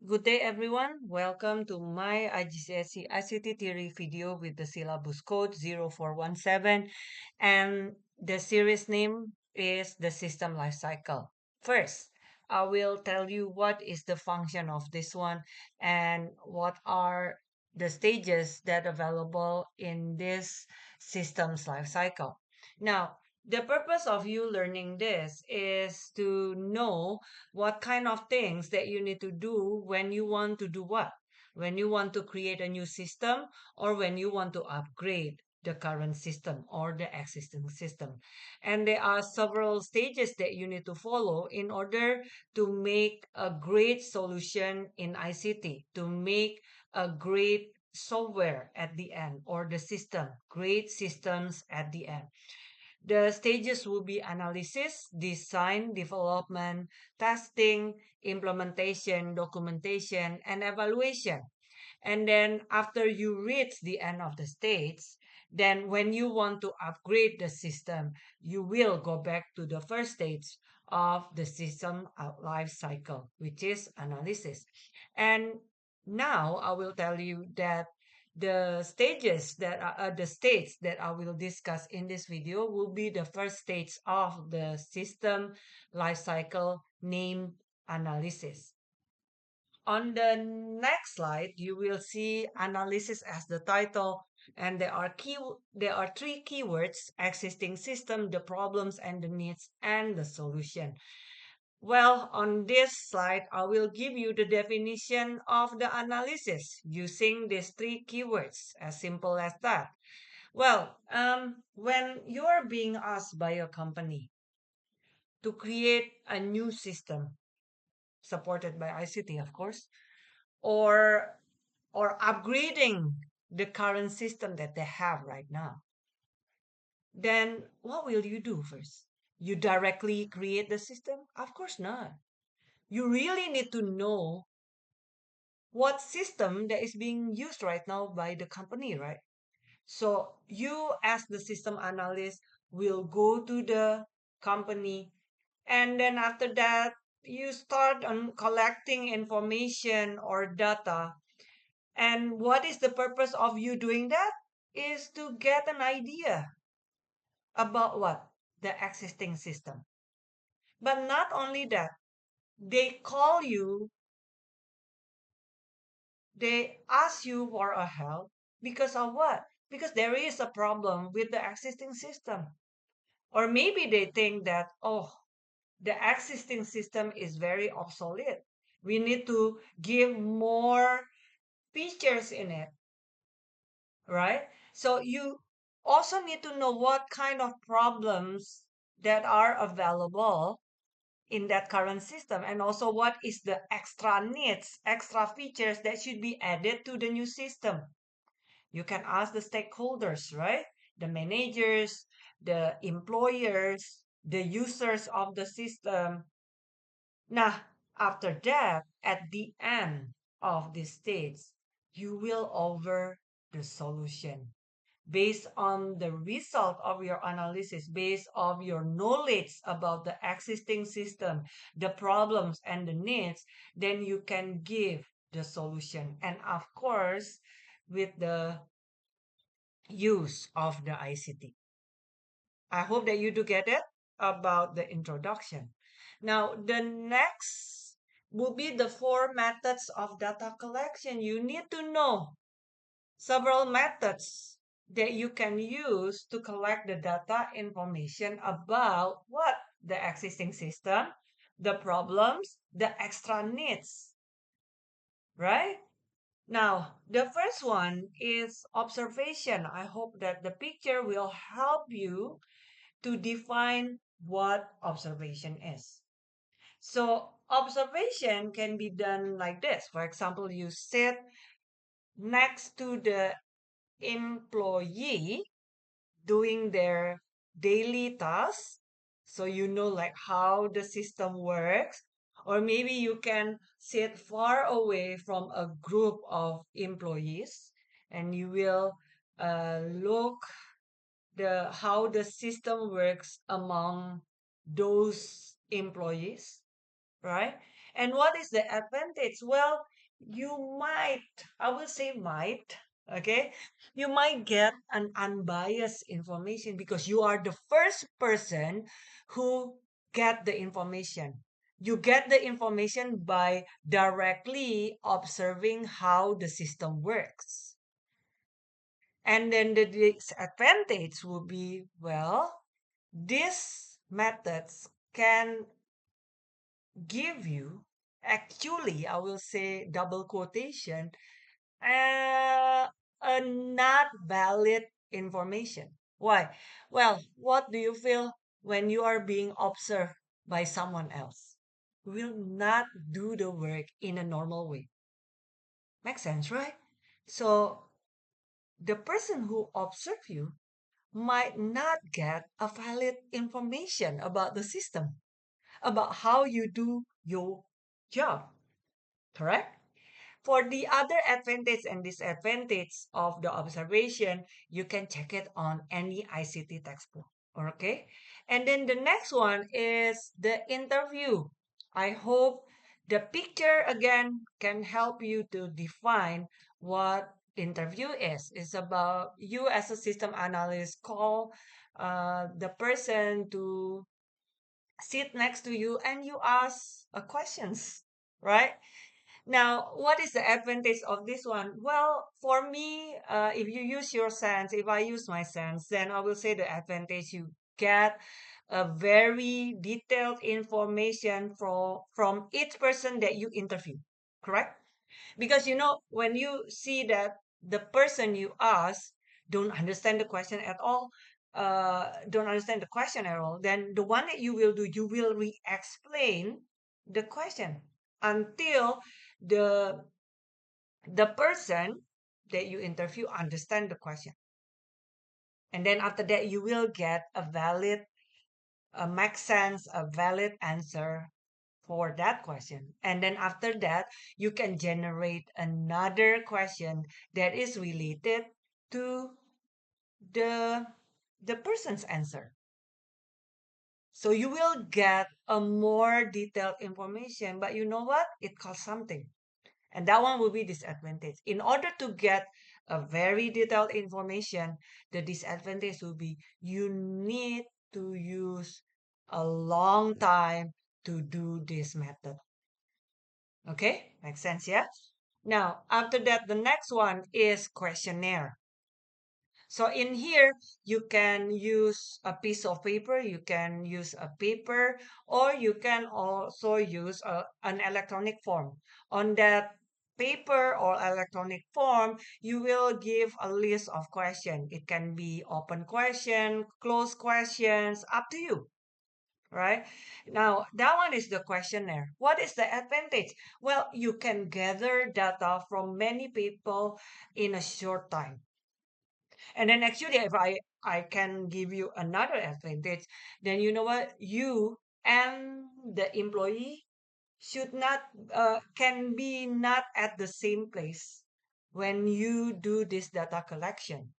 Good day, everyone. Welcome to my IGCSE ICT Theory video with the syllabus code 0417. And the series name is the System Life Cycle. First, I will tell you what is the function of this one and what are the stages that are available in this system's life cycle. Now, the purpose of you learning this is to know what kind of things that you need to do when you want to do what? When you want to create a new system or when you want to upgrade the current system or the existing system. And there are several stages that you need to follow in order to make a great solution in ICT, to make a great software at the end or the system, great systems at the end. The stages will be analysis, design, development, testing, implementation, documentation, and evaluation. And then after you reach the end of the stage, then when you want to upgrade the system, you will go back to the first stage of the system life cycle, which is analysis. And now I will tell you that the states that I will discuss in this video will be the first stage of the system life cycle named analysis. On the next slide, you will see analysis as the title, and there are three keywords: existing system, the problems and the needs, and the solution. Well, on this slide, I will give you the definition of the analysis using these three keywords, as simple as that. Well, when you are being asked by a company to create a new system supported by ICT, of course, or upgrading the current system that they have right now, then what will you do first? You directly create the system? Of course not. You really need to know what system that is being used right now by the company, right? So you as the system analyst will go to the company, and then after that you start on collecting information or data. And what is the purpose of you doing that? Is to get an idea about what? The existing system. But not only that, they call you, they ask you for a help because of what? Because there is a problem with the existing system. Or maybe they think that, oh, the existing system is very obsolete. We need to give more features in it, right? So you also need to know what kind of problems that are available in that current system, and also what is the extra needs, extra features that should be added to the new system. You can ask the stakeholders, right? The managers, the employers, the users of the system. Now, after that, at the end of this stage, you will over the solution based on the result of your analysis, based on your knowledge about the existing system, the problems and the needs, then you can give the solution. And of course, with the use of the ICT. I hope that you do get it about the introduction. Now, the next will be the four methods of data collection. You need to know several methods that you can use to collect the data information about what? The existing system, the problems, the extra needs, right? Now, the first one is observation. I hope that the picture will help you to define what observation is. So, observation can be done like this. For example, you sit next to the employee doing their daily tasks, so you know like how the system works. Or maybe you can sit far away from a group of employees, and you will look the how the system works among those employees, right? And what is the advantage? Well, you might, I will say might, okay? You might get an unbiased information because you are the first person who get the information. You get the information by directly observing how the system works. And then the disadvantage will be, well, these methods can give you, actually, I will say double quotation, uh, a not valid information. Why? Well, what do you feel when you are being observed by someone else? Will not do the work in a normal way. Makes sense, right? So the person who observe you might not get a valid information about the system, about how you do your job, correct? For the other advantage and disadvantage of the observation, you can check it on any ICT textbook. Okay. And then the next one is the interview. I hope the picture again can help you to define what interview is. It's about you as a system analyst call the person to sit next to you and you ask questions, right? Now, what is the advantage of this one? Well, for me, if you use your sense, if I use my sense, then I will say the advantage you get a very detailed information from each person that you interview, correct? Because when you see that the person you ask don't understand the question at all, don't understand the question at all, then the one that you will do, you will re-explain the question until the the person that you interview understand the question, and then after that you will get a valid, make sense, a valid answer for that question. And then after that, you can generate another question that is related to the the person's answer. So you will get a more detailed information, but you know what? It costs something. And that one will be disadvantage. In order to get a very detailed information, the disadvantage will be you need to use a long time to do this method. Okay, makes sense, yeah? Now, after that, the next one is questionnaire. So in here, you can use a piece of paper, you can use a paper, or you can also use an electronic form. On that paper or electronic form, you will give a list of questions. It can be open question, closed questions, up to you, right? Now, that one is the questionnaire. What is the advantage? Well, you can gather data from many people in a short time. And then actually, if I can give you another advantage, then you know what? You and the employee should not, can be not at the same place when you do this data collection,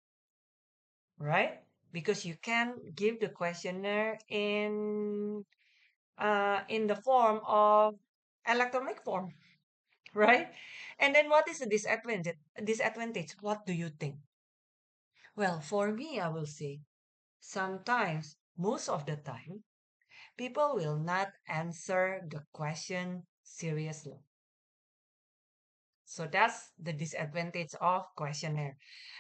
right? Because you can give the questionnaire in the form of electronic form, right? And then what is the disadvantage? Disadvantage, what do you think? Well, for me, I will say sometimes, most of the time, people will not answer the question seriously. So that's the disadvantage of questionnaire.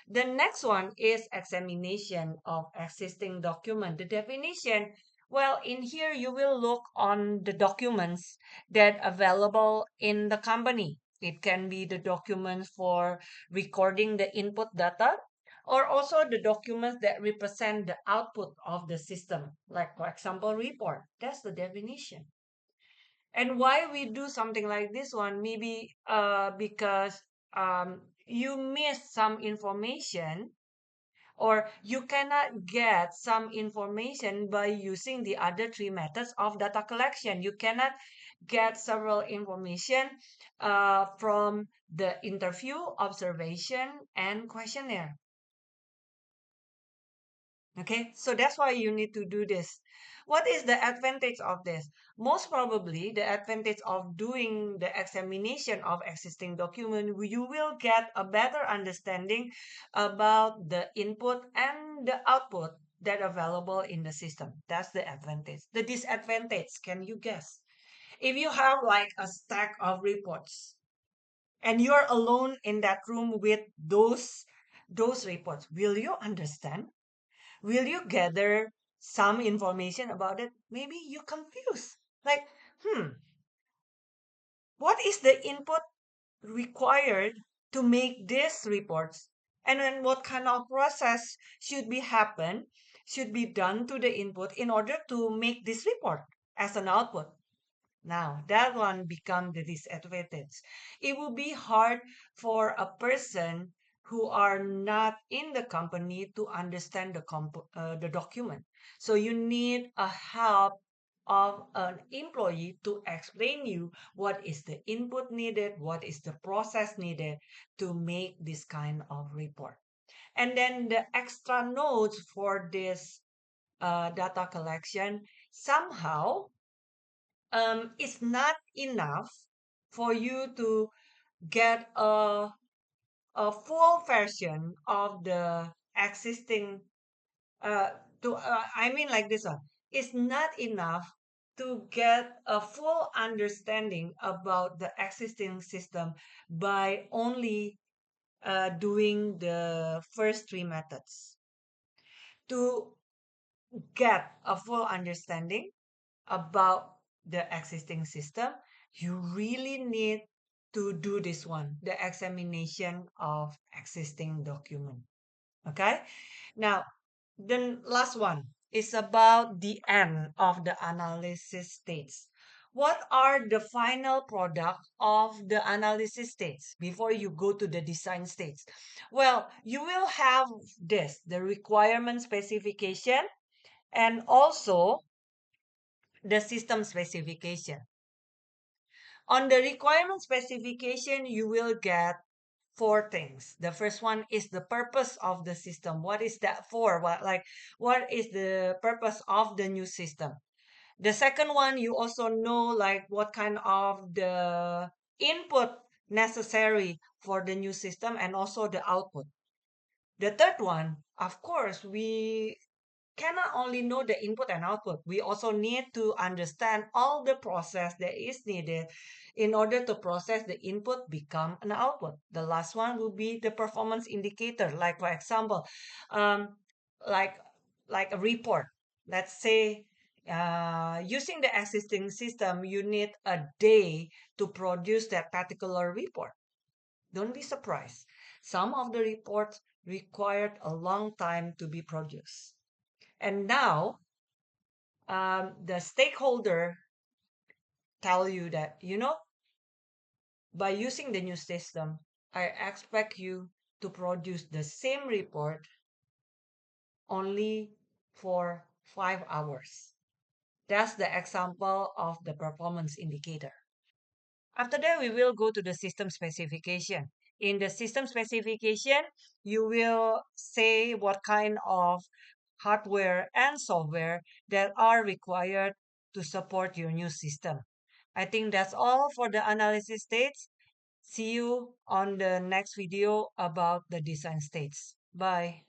The next one is examination of existing document. The definition, well, in here you will look on the documents that available in the company. It can be the documents for recording the input data or also the documents that represent the output of the system, like for example, report. That's the definition. And why we do something like this one? Maybe because you miss some information or you cannot get some information by using the other three methods of data collection. You cannot get several information from the interview, observation, and questionnaire. Okay, so that's why you need to do this. What is the advantage of this? Most probably, the advantage of doing the examination of existing document, you will get a better understanding about the input and the output that available in the system. That's the advantage. The disadvantage, can you guess? If you have like a stack of reports and you're alone in that room with those reports, will you understand? Will you gather some information about it? Maybe you confused. Like, hmm, what is the input required to make these reports? And then what kind of process should be done to the input in order to make this report as an output? Now, that one become the disadvantage. It will be hard for a person who are not in the company to understand the document. So you need a help of an employee to explain you what is the input needed, what is the process needed to make this kind of report. And then the extra notes for this data collection somehow it's not enough for you to get a full version of the existing to I mean like this one. It's not enough to get a full understanding about the existing system by only doing the first three methods. To get a full understanding about the existing system, you really need to do this one, the examination of existing document. Okay. Now, the last one is about the end of the analysis stage. What are the final product of the analysis stage before you go to the design stage? Well, you will have this, the requirement specification and also the system specification. On the requirement specification, you will get four things. The first one is the purpose of the system. What is that for? What is the purpose of the new system? The second one, you also know like what kind of the input necessary for the new system and also the output. The third one, of course, we cannot only know the input and output. We also need to understand all the process that is needed in order to process the input become an output. The last one will be the performance indicator. Like for example, um, like like a report. Let's say using the existing system, you need a day to produce that particular report. Don't be surprised. Some of the reports required a long time to be produced. And now the stakeholder tell you that, by using the new system, I expect you to produce the same report only for 5 hours. That's the example of the performance indicator. After that, we will go to the system specification. In the system specification, you will say what kind of hardware and software that are required to support your new system. I think that's all for the analysis stage. See you on the next video about the design stage. Bye.